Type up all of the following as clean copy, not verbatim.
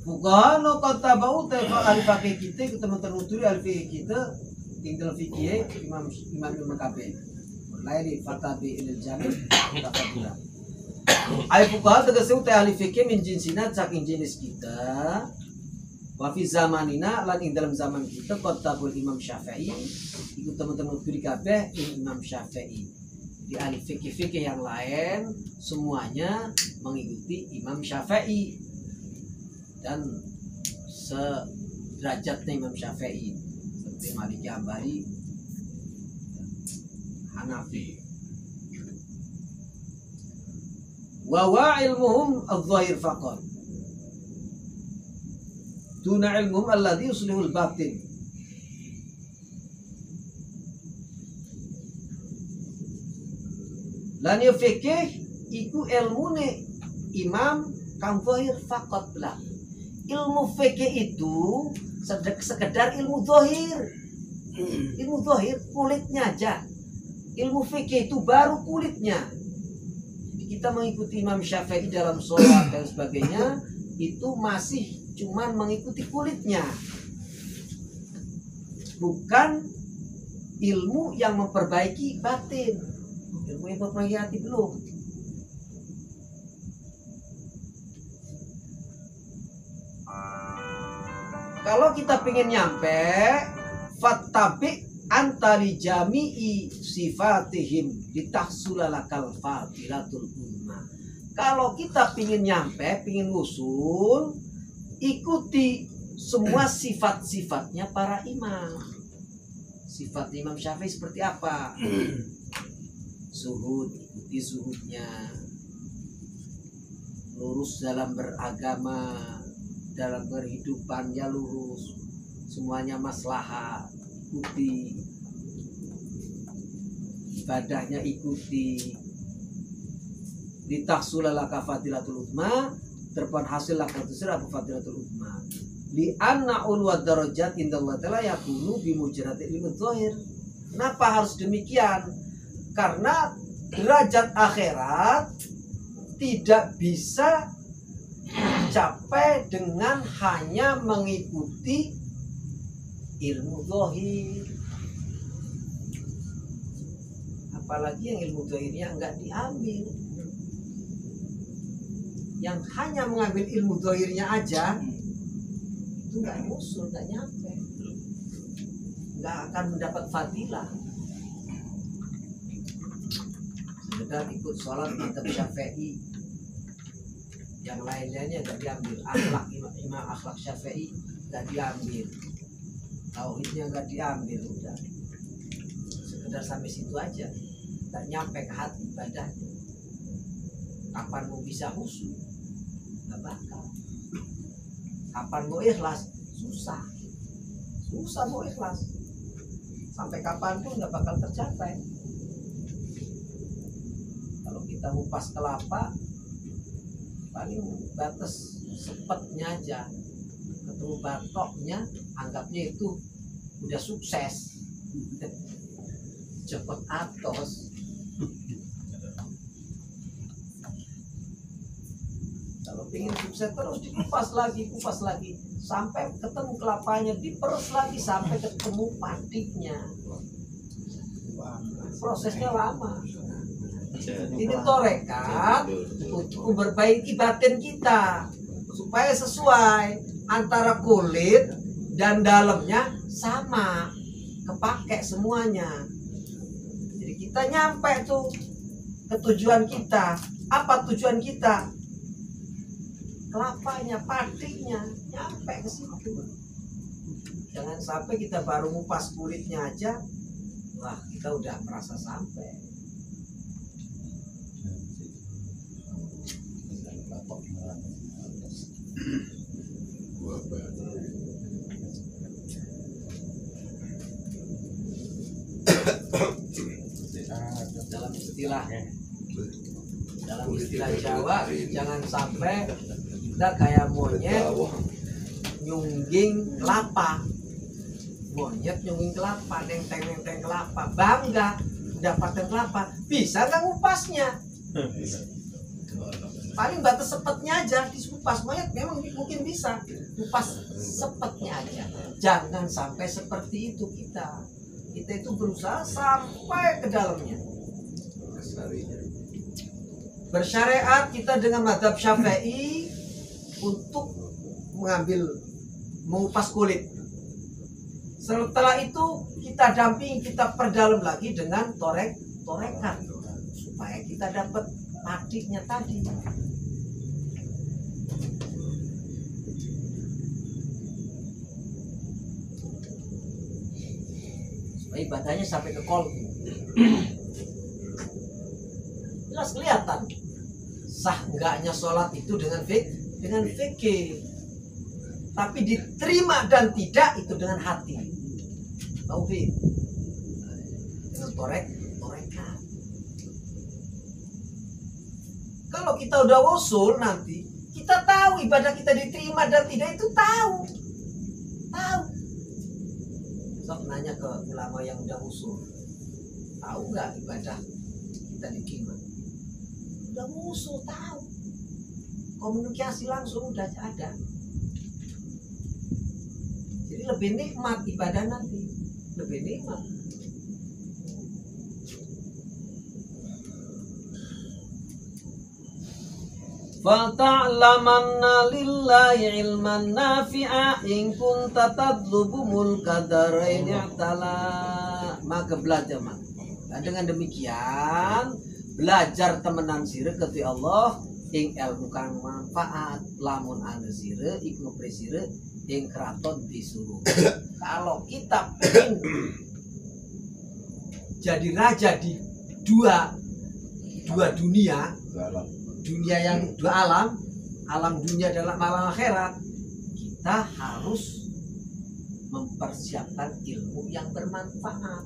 Bukan no kata bau tefa ahli fakih kita teman-teman turi ahli fakih kita tinggal fikih imam kabe. Lain fatabi ilal jami tafadila. Ahli fuqaha tegese uta ahli fikih min jinsina saking jenis kita. Wa fi zamanina lan ing dalam zaman kita qatabul Imam Syafi'i itu teman-teman turi kabeh Imam Syafi'i. Di ahli fikih-fikih yang lain semuanya mengikuti Imam Syafi'i dan sederajatnya Imam Syafi'i seperti Maliki Hambali, Hanafi. Wa ilmuhum adh-dhahir faqat duna ilmuhum alladhi yuslihul batin. Lan ya fikih iku ilmune imam kang dhahir faqat lah. Ilmu fikih itu sekedar ilmu dhahir. Ilmu dhahir kulitnya aja. Ilmu fikih itu baru kulitnya. Jadi kita mengikuti Imam Syafi'i dalam sholat dan sebagainya itu masih cuman mengikuti kulitnya. Bukan ilmu yang memperbaiki batin. Ilmu yang memperbaiki hati belum. Kalau kita pengen nyampe fattabi antali jami'i sifatihim ditahsulalakal fadilatul umma. Kalau kita pengen nyampe, pengen usul, ikuti semua sifat-sifatnya para imam. Sifat Imam Syafi'i seperti apa? Zuhud, ikuti zuhudnya. Lurus dalam beragama, dalam berhidupannya lurus, semuanya maslahat, ikuti. Ibadahnya ikuti. Ditahsulalaka fadilatul utma, terpenhasil laka tusir apa fadilatul utma. Li anna ulwa darajat indallah ta'ala yakunu bimujaratil ilmu dhahir. Kenapa harus demikian? Karena derajat akhirat tidak bisa dicapai dengan hanya mengikuti ilmu dhahir. Apalagi yang ilmu dhahirnya enggak diambil. Yang hanya mengambil ilmu dhahirnya aja itu enggak musul, enggak nyampe, enggak akan mendapat fadilah. Sekedar ikut sholat madzhab Syafi'i, yang lainnya enggak diambil. Akhlak imam akhlak Syafi'i enggak diambil, tauhidnya enggak diambil, udah sekedar sampai situ aja, enggak nyampe ke hati ibadahnya. Kapan mau bisa khusyuk? Enggak bakal. Kapan mau ikhlas? Susah mau ikhlas. Sampai kapanpun nggak bakal tercapai. Kalau kita ngupas kelapa, paling batas sepetnya aja. Ketemu batoknya, anggapnya itu udah sukses. Cepet atos. Kalau ingin sukses terus dikupas lagi sampai ketemu kelapanya, diperes lagi sampai ketemu patiknya. Prosesnya lama. Ini torekat untuk memperbaiki batin kita supaya sesuai antara kulit dan dalamnya sama, kepake semuanya. Jadi kita nyampe tuh ke tujuan kita. Apa tujuan kita? Kelapanya, patiknya, nyampe ke situ. Jangan sampai kita baru ngupas kulitnya aja, wah kita udah merasa sampai. Dalam istilah Jawa, jangan sampai kita kayak monyet nyungging kelapa. Monyet nyungging kelapa, nenteng kelapa, bangga dapatkan kelapa, bisa nggak ngupasnya? Paling batas sepetnya aja, kupas mayat memang mungkin bisa, kupas sepetnya aja. Jangan sampai seperti itu kita. Kita itu berusaha sampai ke dalamnya. Bersyariat kita dengan mazhab Syafi'i untuk mengambil mengupas kulit. Setelah itu kita dampingi, kita perdalam lagi dengan torekan supaya kita dapat patiknya tadi. Supaya ibadahnya sampai ke kolbu. Jelas kelihatan sah enggaknya sholat itu dengan fikih. Tapi diterima dan tidak itu dengan hati. Tahu Fik? Dengan torekan. Kalau kita udah usul nanti, kita tahu ibadah kita diterima dan tidak itu tahu. Sok nanya ke ulama yang udah usul, tahu nggak ibadah kita diterima? Udah usul tahu. Komunikasi langsung udah ada. Jadi lebih nikmat ibadah nanti, lebih nikmat. Fata'lamanna lillahi ilman nafi'a in kunta tadlubu mulka daraini i'tala. Maka belajar mak. Dan dengan demikian belajar temenan sire keti Allah ing ilmu kang manfaat lamun anu sire iku presire ing kraton disuruh. Kalau kita ingin jadi raja di dua dunia, dunia yang dua alam dunia dalam alam akhirat, kita harus mempersiapkan ilmu yang bermanfaat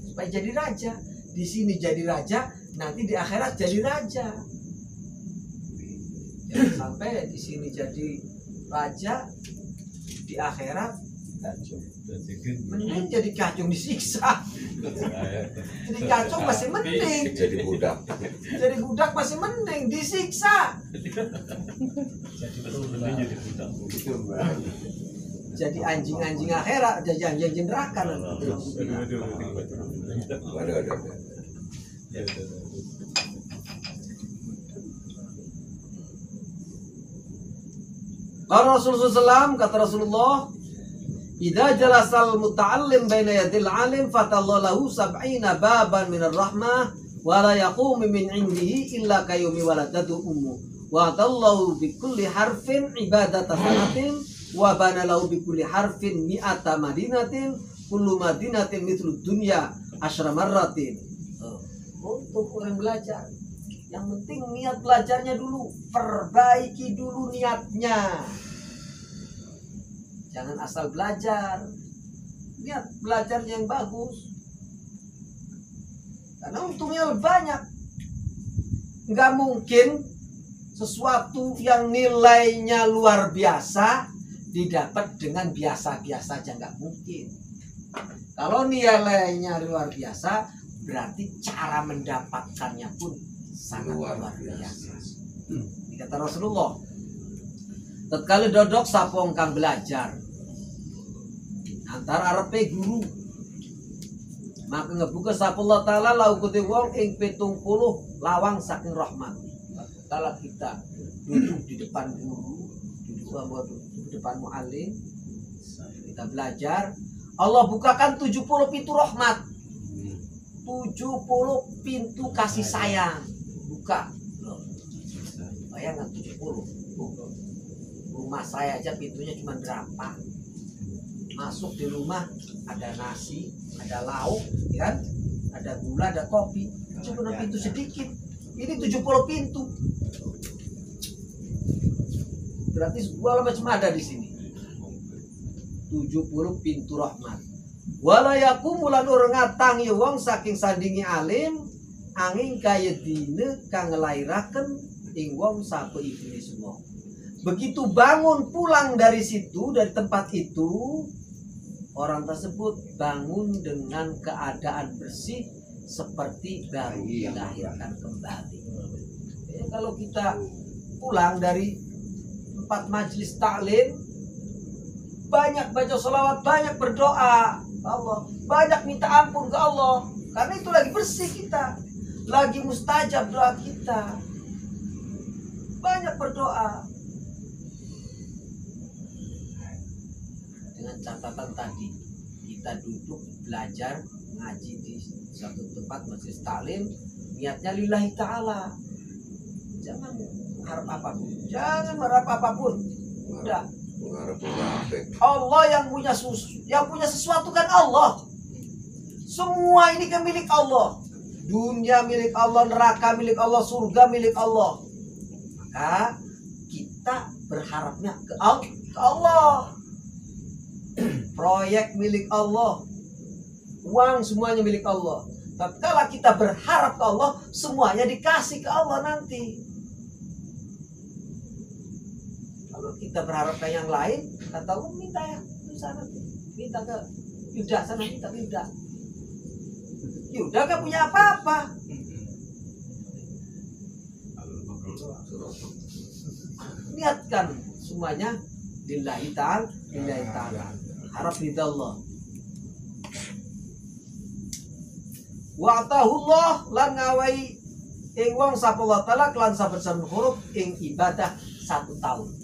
supaya jadi raja. Di sini jadi raja, nanti di akhirat jadi raja. Jangan sampai di sini jadi raja, di akhirat mending jadi kacung disiksa. Jadi kacung masih mending. Jadi budak masih mending, disiksa. Jadi anjing-anjing akhirat, jadi anjing neraka. Kalau Rasulullah SAW, kata Rasulullah, idza jalasal muta'allim baina yadil alim fatallahu sab'ina baban minar rahmah wa la yaqumu min indihi illa kayumi waladatu ummu wa tallahu bi kulli harfin ibadata sanatin wa bana lahu bi kulli harfin mi'ata madinatin kullu madinatin mithlu dunya asyra marratin. Untuk orang belajar, yang penting niat belajarnya dulu, perbaiki dulu niatnya. Jangan asal belajar, lihat belajarnya yang bagus. Karena untungnya lebih banyak. Nggak mungkin sesuatu yang nilainya luar biasa didapat dengan biasa-biasa aja, nggak mungkin. Kalau nilainya luar biasa, berarti cara mendapatkannya pun sangat luar biasa. Kata Rasulullah, tatkala dodok sapong kang belajar antara arepe guru, maka ngebuka sapullah ta'ala lau kuti wong ing 70 lawang saking rahmat. Kalau kita duduk di depan guru, di depan mu'alim, kita belajar, Allah bukakan 70 pintu rahmat, 70 pintu kasih sayang buka. Bayangkan 70. Rumah saya aja pintunya cuma berapa? Masuk di rumah ada nasi, ada lauk, kan? Ada gula, ada kopi. Cuma pintu sedikit. Ini 70 pintu. Berarti segala macam ada di sini. 70 pintu rahmat. Wala yakumulan urang ngatangi wong saking sandingi alim angin kaya dine kang ngelairaken ing wong sapa ibune semua. Begitu bangun pulang dari situ, dari tempat itu, orang tersebut bangun dengan keadaan bersih seperti baru dilahirkan kembali. Ya, kalau kita pulang dari tempat majelis taklim, banyak baca sholawat, banyak berdoa ke Allah, banyak minta ampun ke Allah. Karena itu lagi bersih kita, lagi mustajab doa kita. Banyak berdoa. Dengan catatan tadi, kita duduk belajar ngaji di satu tempat majelis taklim, niatnya lillahi ta'ala. Jangan harap apapun, jangan berharap apapun. Udah. Allah yang punya sesuatu kan Allah. Semua ini kan milik Allah. Dunia milik Allah, neraka milik Allah, surga milik Allah. Maka kita berharapnya ke Allah. Proyek milik Allah, uang semuanya milik Allah. Tatkala kita berharap ke Allah, semuanya dikasih ke Allah nanti. Kalau kita berharap ke yang lain, kata Allah, minta ya di sana, minta ke Yuda sana, minta ke Yuda. Yuda gak punya apa-apa. Niatkan semuanya lillahi ta'ala, lillahi ta'ala. Harap ridha Allah. Wa atahullah lan ngawai ing wong sapa Allah taala kelan saben huruf ing ibadah 1 tahun. 1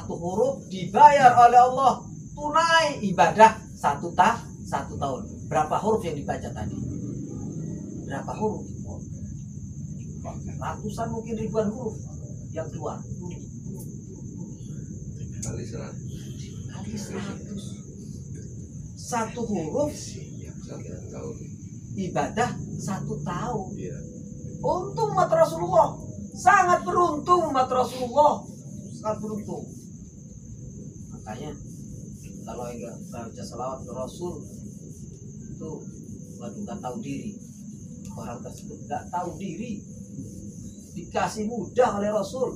huruf dibayar oleh Allah tunai ibadah 1 tahun. Berapa huruf yang dibaca tadi? Berapa huruf? Ratusan mungkin ribuan huruf yang keluar. Kali 100. 100. 1 huruf 1 tahun. Ibadah 1 tahun. Iya. Untung umat Rasulullah. Sangat beruntung umat Rasulullah. Sangat beruntung. Makanya kalau enggak baca salawat ke Rasul itu waduh nggak tahu diri. Orang tersebut nggak tahu diri. Dikasih mudah oleh Rasul.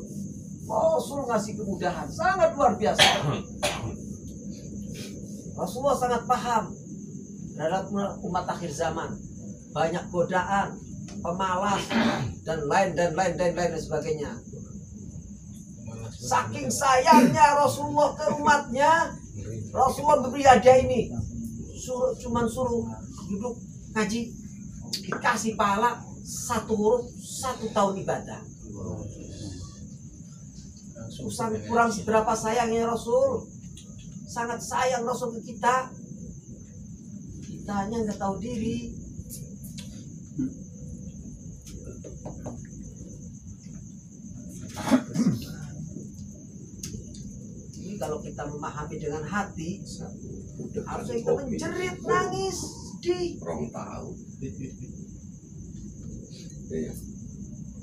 Rasul ngasih kemudahan sangat luar biasa. Rasulullah sangat paham terhadap umat akhir zaman. Banyak godaan, pemalas, dan lain sebagainya. Saking sayangnya Rasulullah ke umatnya, Rasulullah memberi hadiah ini. Cuman suruh duduk ngaji, dikasih pahala 1 huruf 1 tahun ibadah. Kurang seberapa sayangnya Rasul. Sangat sayang Rasul ke kita. Kita hanya nggak tahu diri. Ini kalau kita memahami dengan hati, harusnya kita menjerit, nangis, sedih. Orang tahu. Iya.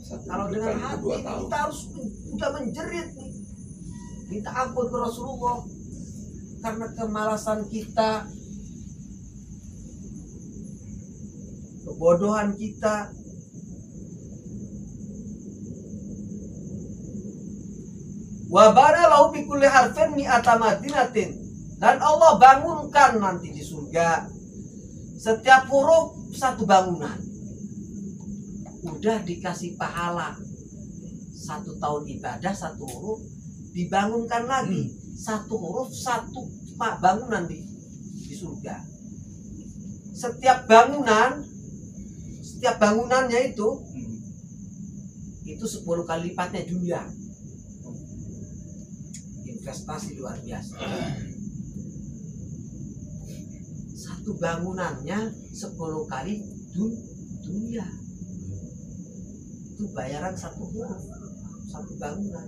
Kalau dengan hati kita harus udah menjerit nih, minta ampun ke Rasulullah karena kemalasan kita, kebodohan kita. Wa bana lahu bi kulli harfin mi'ata madinatin, dan Allah bangunkan nanti di surga setiap huruf 1 bangunan. Udah dikasih pahala 1 tahun ibadah 1 huruf, dibangunkan lagi 1 huruf 1 bangunan di surga. Setiap bangunannya itu 10 kali lipatnya dunia. Investasi luar biasa. 1 bangunannya 10 kali dunia. Itu bayaran 1 huruf, 1 bangunan.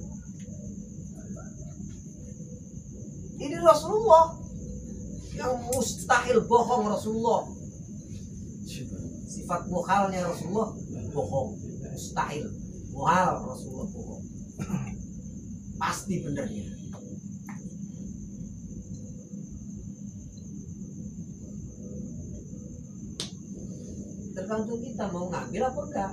Ini Rasulullah yang mustahil bohong. Rasulullah sifat muhalnya Rasulullah bohong, mustahil. Muhal Rasulullah bohong, pasti benernya. Tergantung kita mau ngambil apa enggak.